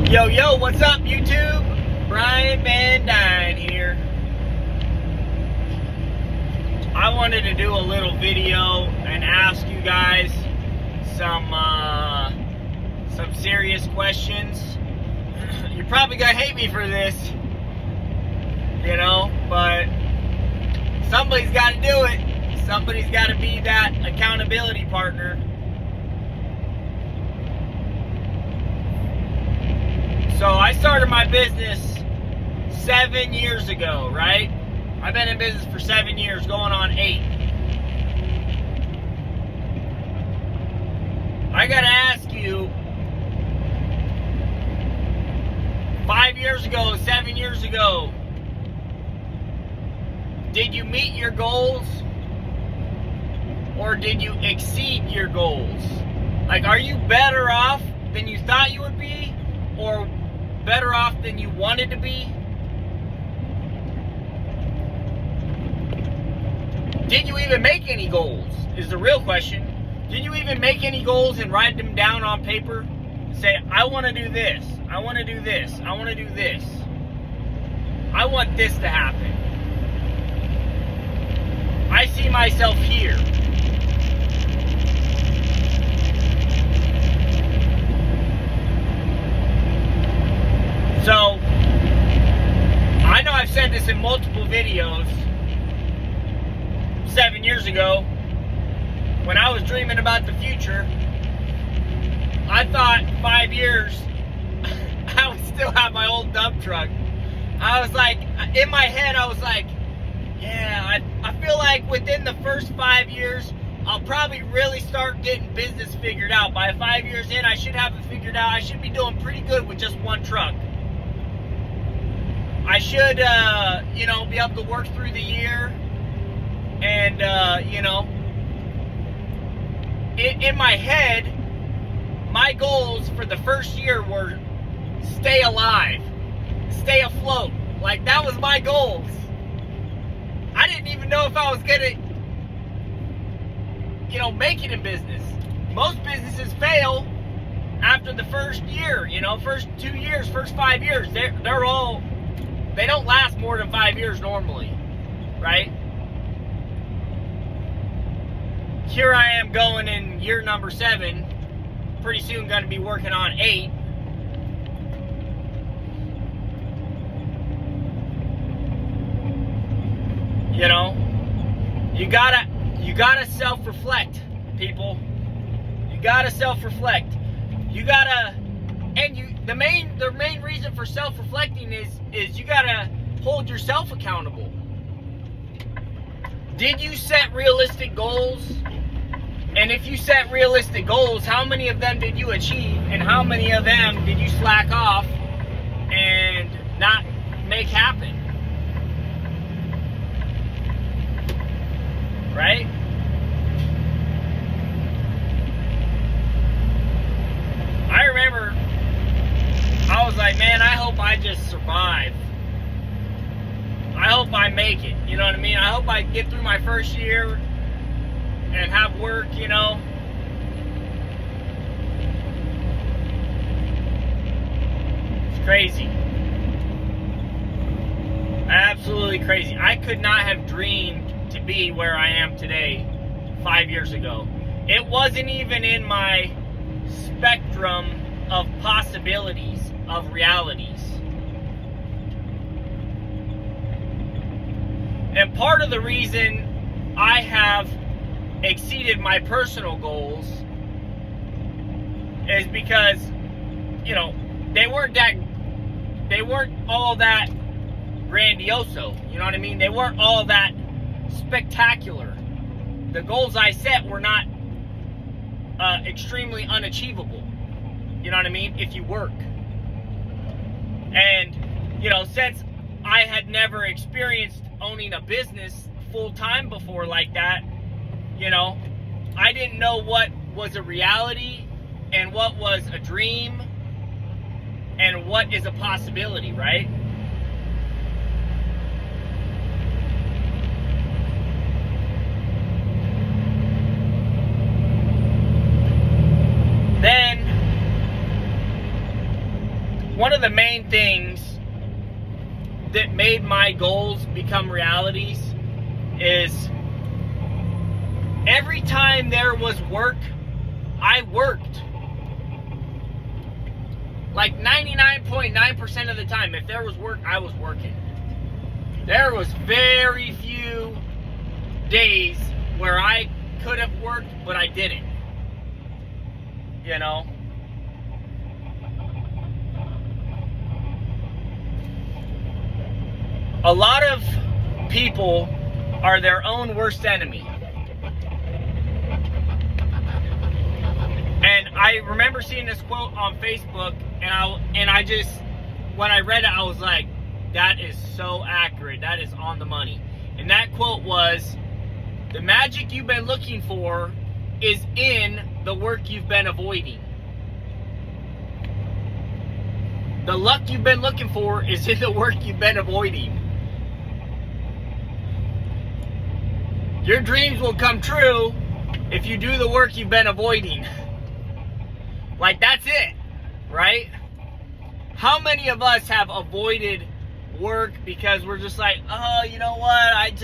Yo, what's up, YouTube? Brian Van Dyne here. I wanted to do a little video and ask you guys some serious questions. You're probably gonna hate me for this, but somebody's got to do it. Somebody's got to be that accountability partner. So I started my business 7 years ago, right? I've been in business for 7 years, going on 8. I gotta ask you, 5 years ago, 7 years ago, did you meet your goals? Or did you exceed your goals? Like, are you better off than you thought you would be? Or better off than you wanted to be? Did you even make any goals? Is the real question. Did you even make any goals and write them down on paper? Say, I want to do this. I want to do this. I want to do this. I want this to happen. I see myself here. So, I know I've said this in multiple videos. 7 years ago, when I was dreaming about the future, I thought 5 years I would still have my old dump truck. I was like, in my head, I was like, yeah, I feel like within the first 5 years, I'll probably really start getting business figured out. By 5 years in, I should have it figured out. I should be doing pretty good with just one truck. I should, be able to work through the year. And, in my head, my goals for the first year were stay alive, stay afloat. Like, that was my goals. I didn't even know if I was going to, make it in business. Most businesses fail after the first year, first 2 years, first 5 years. They don't last more than 5 years normally, right? Here I am going in year number 7. Pretty soon going to be working on 8. You gotta self-reflect, people. You gotta self-reflect. The main reason for self-reflecting is you gotta hold yourself accountable. Did you set realistic goals? And if you set realistic goals, how many of them did you achieve? And how many of them did you slack off and not make happen? Right? I remember I was like, man, I hope I just survive. I hope I make it. You know what I mean? I hope I get through my first year and have work, It's crazy. Absolutely crazy. I could not have dreamed to be where I am today 5 years ago. It wasn't even in my spectrum of possibilities, of realities. And part of the reason I have exceeded my personal goals is because, they weren't all that grandioso. You know what I mean? They weren't all that spectacular. The goals I set were not extremely unachievable. You know what I mean? If you work. And, since I had never experienced owning a business full time before like that, I didn't know what was a reality and what was a dream and what is a possibility, right? Then one of the main things that made my goals become realities is every time there was work, I worked. Like 99.9% of the time, if there was work, I was working. There was very few days where I could have worked, but I didn't. You know? A lot of people are their own worst enemy. And I remember seeing this quote on Facebook, and I just, when I read it, I was like, that is so accurate. That is on the money. And that quote was, the magic you've been looking for is in the work you've been avoiding. The luck you've been looking for is in the work you've been avoiding. Your dreams will come true if you do the work you've been avoiding. Like, that's it, right? How many of us have avoided work because we're just like, oh, you know what?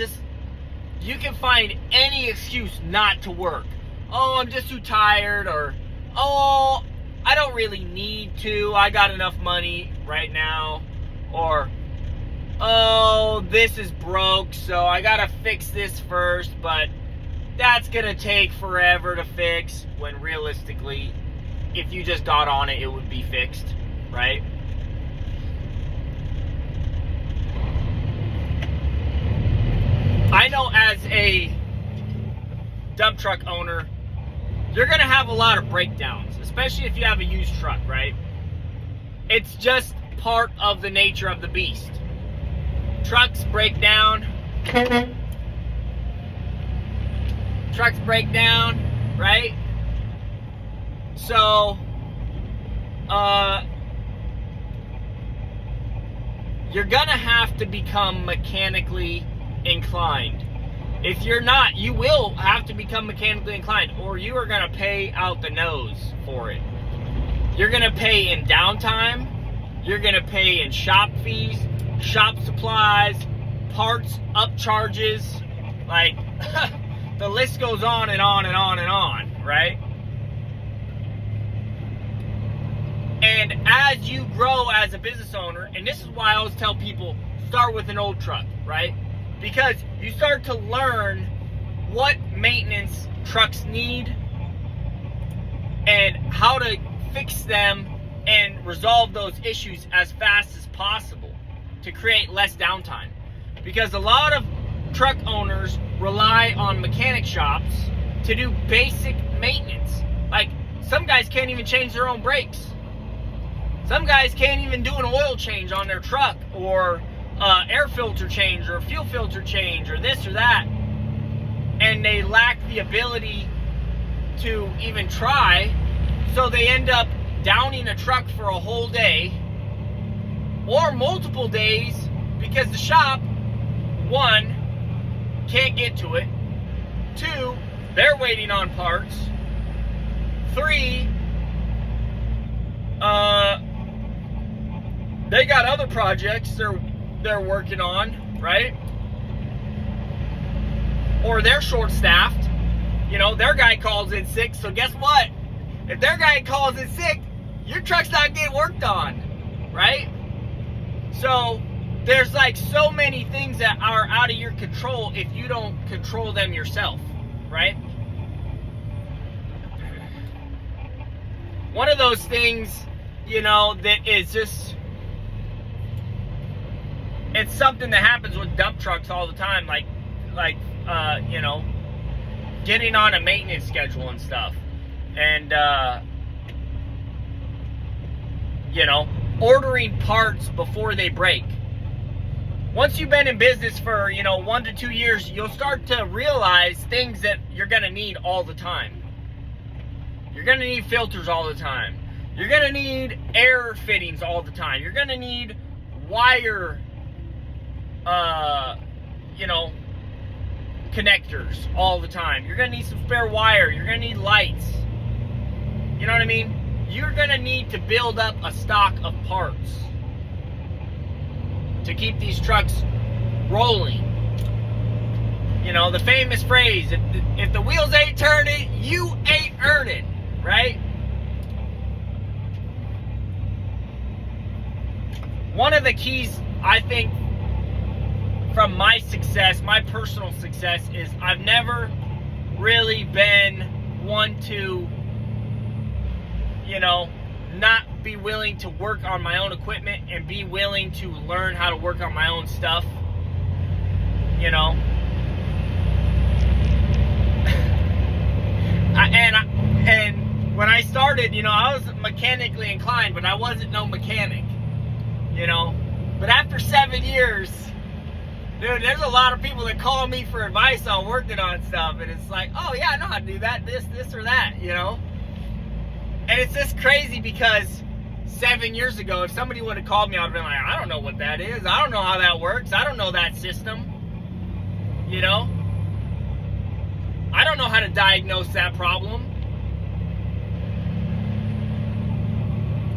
You can find any excuse not to work. Oh, I'm just too tired, or, oh, I don't really need to. I got enough money right now. Or, oh, this is broke, so I gotta fix this first, but that's gonna take forever to fix, when realistically, if you just got on it, it would be fixed, right? I know as a dump truck owner, you're gonna have a lot of breakdowns, especially if you have a used truck, right? It's just part of the nature of the beast. Trucks break down. Trucks break down, right? So, you're gonna have to become mechanically inclined. If you're not, you will have to become mechanically inclined, or you are gonna pay out the nose for it. You're gonna pay in downtime. You're gonna pay in shop fees, shop supplies, parts upcharges. Like, the list goes on and on and on and on, right? And as you grow as a business owner, and this is why I always tell people, start with an old truck, right? Because you start to learn what maintenance trucks need and how to fix them and resolve those issues as fast as possible to create less downtime. Because a lot of truck owners rely on mechanic shops to do basic maintenance. Like, some guys can't even change their own brakes. Some guys can't even do an oil change on their truck, or air filter change, or fuel filter change, or this or that. And they lack the ability to even try, so they end up downing a truck for a whole day or multiple days because the shop, one, can't get to it, two, they're waiting on parts, three, they got other projects they're working on, right? Or they're short-staffed. You know, their guy calls in sick, so guess what? If their guy calls in sick, your truck's not getting worked on, right? So there's like so many things that are out of your control if you don't control them yourself, right? One of those things, you know, that is just, it's something that happens with dump trucks all the time, like you know, getting on a maintenance schedule and stuff, and you know, ordering parts before they break. Once you've been in business for, you know, 1 to 2 years, you'll start to realize things that you're gonna need all the time. You're gonna need filters all the time. You're gonna need air fittings all the time. You're gonna need wire, you know, connectors all the time. You're gonna need some spare wire. You're gonna need lights. You know what I mean? you're going to need to build up a stock of parts to keep these trucks rolling. You know, the famous phrase, if the wheels ain't turning, you ain't earning, right? One of the keys, I think, from my success, my personal success, is I've never really been one to, you know, not be willing to work on my own equipment and be willing to learn how to work on my own stuff, you know. And when I started, you know, I was mechanically inclined, but I wasn't no mechanic, you know. But after 7 years, dude, there's a lot of people that call me for advice on working on stuff, and it's like, oh yeah, I know how to do that, this or that, you know. And it's just crazy because 7 years ago, if somebody would have called me, I'd have been like, I don't know what that is, I don't know how that works, I don't know that system, you know. I don't know how to diagnose that problem.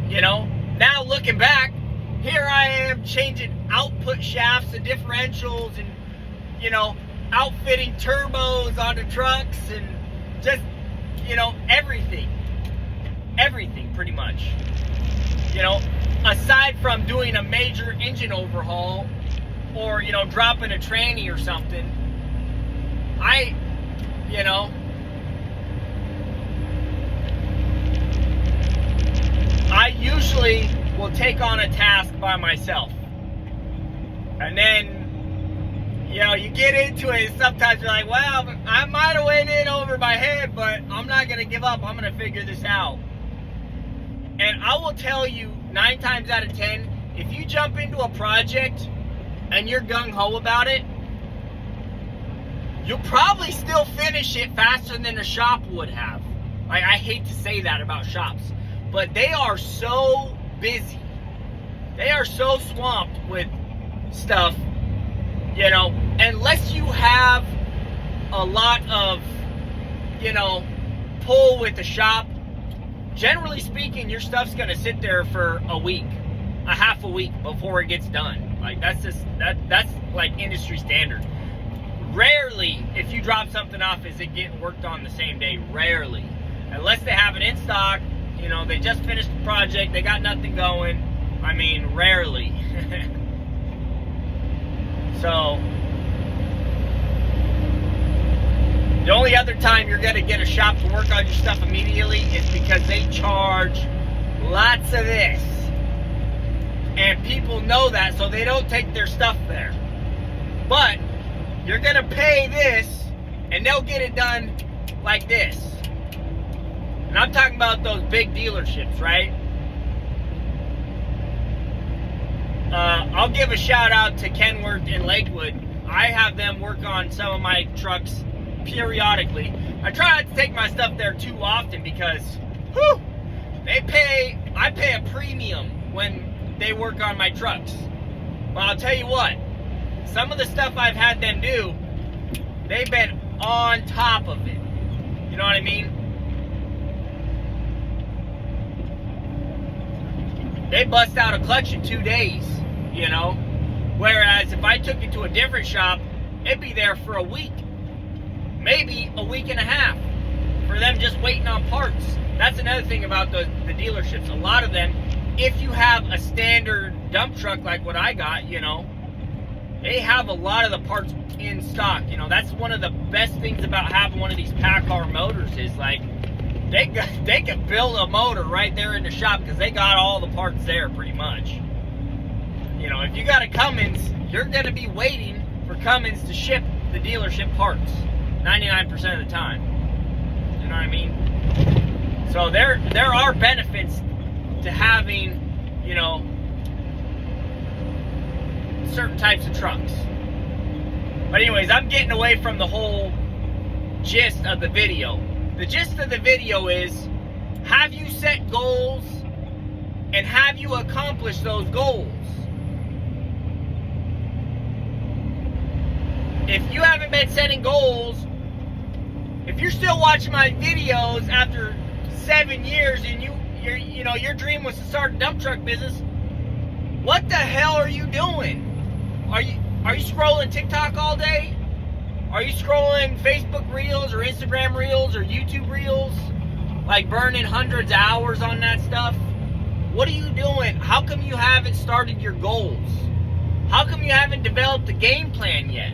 You know, now looking back, here I am changing output shafts and differentials and, you know, outfitting turbos onto trucks and just, you know, everything. Everything, pretty much. You know, aside from doing a major engine overhaul or, you know, dropping a tranny or something, you know, I usually will take on a task by myself. And then, you know, you get into it, and sometimes you're like, well, I might have went in over my head, but I'm not going to give up. I'm going to figure this out. And I will tell you, 9 times out of 10, if you jump into a project and you're gung-ho about it, you'll probably still finish it faster than a shop would have. Like, I hate to say that about shops, but they are so busy. They are so swamped with stuff, you know, unless you have a lot of, you know, pull with the shop, generally speaking, your stuff's going to sit there for a week, a half a week before it gets done. Like, that's just, that's like industry standard. Rarely, if you drop something off, is it getting worked on the same day. Rarely. Unless they have it in stock, you know, they just finished the project, they got nothing going. I mean, rarely. So, the only other time you're going to get a shop to work on your stuff immediately is because they charge lots of this. And people know that, so they don't take their stuff there. But you're going to pay this, and they'll get it done like this. And I'm talking about those big dealerships, right? I'll give a shout out to Kenworth in Lakewood. I have them work on some of my trucks periodically. I try not to take my stuff there too often because, whew, I pay a premium when they work on my trucks. But I'll tell you what, some of the stuff I've had them do, they've been on top of it. You know what I mean? They bust out a clutch in 2 days, you know? Whereas if I took it to a different shop, it'd be there for a week. Maybe a week and a half for them just waiting on parts. That's another thing about the dealerships. A lot of them, if you have a standard dump truck like what I got, you know, they have a lot of the parts in stock. You know, that's one of the best things about having one of these PACCAR motors is like, they can build a motor right there in the shop because they got all the parts there pretty much. You know, if you got a Cummins, you're going to be waiting for Cummins to ship the dealership parts 99% of the time. You know what I mean? So there are benefits to having, you know, certain types of trucks. But anyways, I'm getting away from the whole gist of the video. The gist of the video is, have you set goals and have you accomplished those goals? If you haven't been setting goals, if you're still watching my videos after 7 years and your dream was to start a dump truck business. What the hell are you doing? Are you scrolling TikTok all day? Are you scrolling Facebook Reels or Instagram Reels or YouTube Reels? Like burning hundreds of hours on that stuff? What are you doing? How come you haven't started your goals? How come you haven't developed a game plan yet?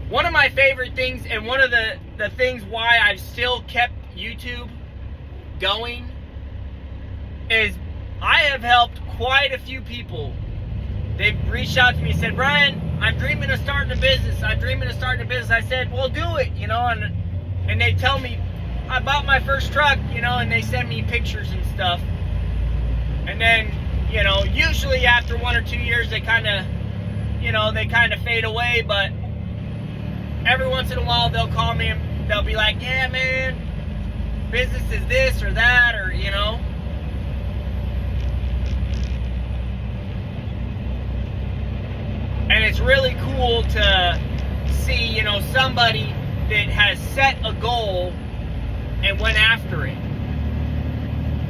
One of my favorite things, and one of the things why I've still kept YouTube going, is I have helped quite a few people. They've reached out to me and said, Brian, I'm dreaming of starting a business. I said, well, do it, and they tell me, I bought my first truck, and they send me pictures and stuff. And then, usually after 1 or 2 years, they kind of fade away, but every once in a while they'll call me and they'll be like, yeah, man, business is this or that, or, And it's really cool to see, somebody that has set a goal and went after it.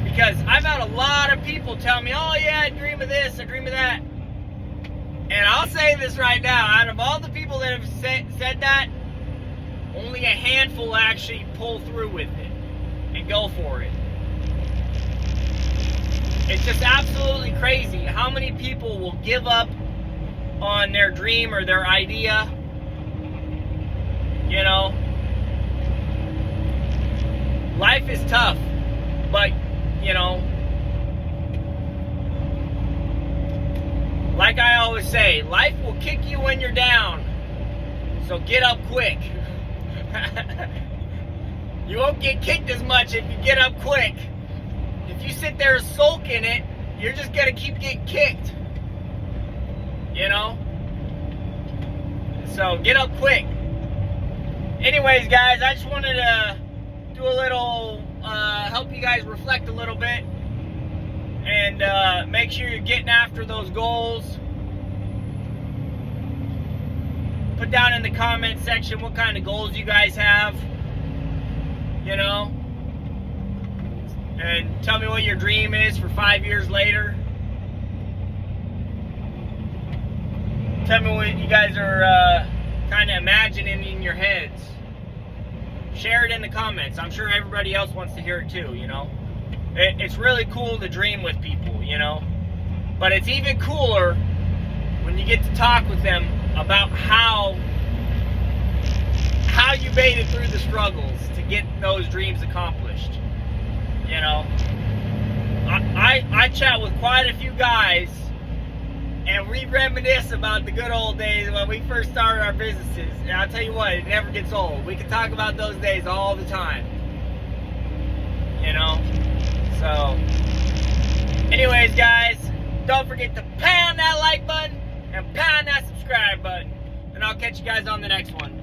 Because I've had a lot of people tell me, oh yeah, I dream of this, I dream of that. And I'll say this right now, out of all the people that have said that, only a handful actually pull through with it and go for it. It's just absolutely crazy how many people will give up on their dream or their idea. Life is tough, but like I always say, life will kick you when you're down, so get up quick. You won't get kicked as much if you get up quick. If you sit there and sulk in it, you're just gonna keep getting kicked. So get up quick. Anyways, guys, I just wanted to do a little, help you guys reflect a little bit, and make sure you're getting after those goals. Put down in the comment section what kind of goals you guys have, and tell me what your dream is for 5 years later. Tell me what you guys are kind of imagining in your heads. Share it in the comments. I'm sure everybody else wants to hear it too, It's really cool to dream with people, But it's even cooler when you get to talk with them about how you made it through the struggles to get those dreams accomplished. I chat with quite a few guys, and we reminisce about the good old days when we first started our businesses. And I'll tell you what, it never gets old. We can talk about those days all the time. So, anyways, guys, don't forget to pound that like button and pound that subscribe button. And I'll catch you guys on the next one.